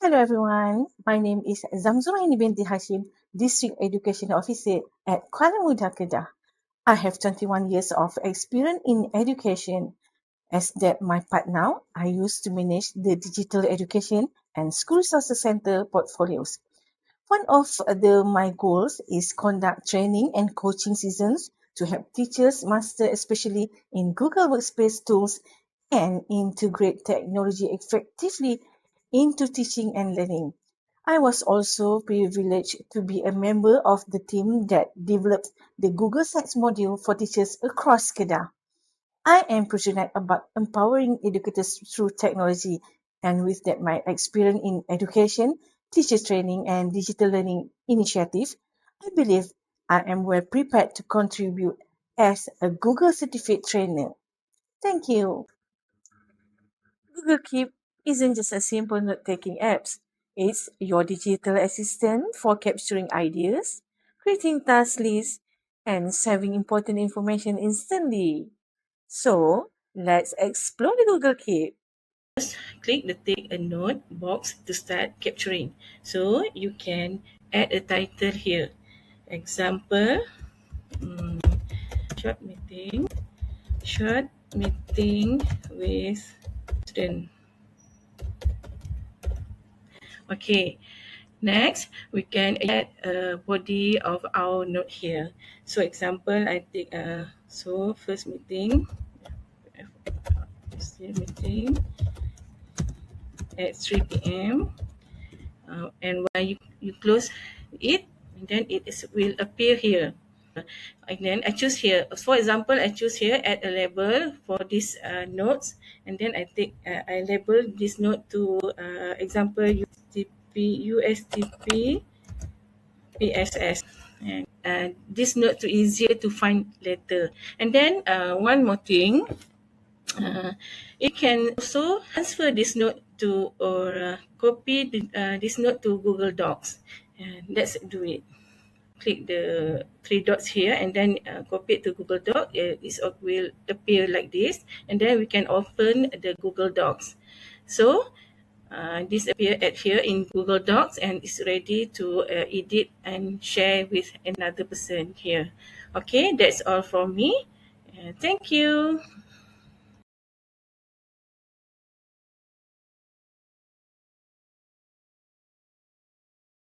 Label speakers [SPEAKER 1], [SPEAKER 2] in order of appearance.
[SPEAKER 1] Hello everyone, my name is Zamzuraini binti Hashim, District Education Officer at Kuala Muda, Kedah. I have 21 years of experience in education. As that my part now, I used to manage the digital education and school resources center portfolios. One of my goals is conduct training and coaching seasons to help teachers master especially in Google Workspace tools and integrate technology effectively into teaching and learning. I was also privileged to be a member of the team that developed the Google Sites module for teachers across Kedah. I am passionate about empowering educators through technology, and with that, my experience in education, teacher training, and digital learning initiatives, I believe I am well prepared to contribute as a Google certified trainer. Thank you. Google Keep isn't just a simple note taking app. It's your digital assistant for capturing ideas, creating task lists, and saving important information instantly. So, let's explore the Google Keep. Click the take a note box to start capturing. So, you can add a title here. Example, mm, short meeting, short meeting with student. Okay, next we can add a body of our note here. So example, I take first meeting, meeting at 3 p.m. And when you close it, then will appear here. And then I choose here. For example, I choose here add a label for this notes, and then I label this note to example USTP PSS. And this note too easier to find later. And then one more thing, it can also transfer this note to or copy this note to Google Docs. And let's do it. Click the three dots here and then copy it to Google Doc. It will appear like this, and then we can open the Google Docs. So this appear at here in Google Docs and is ready to edit and share with another person here. Okay, that's all from me. Thank you.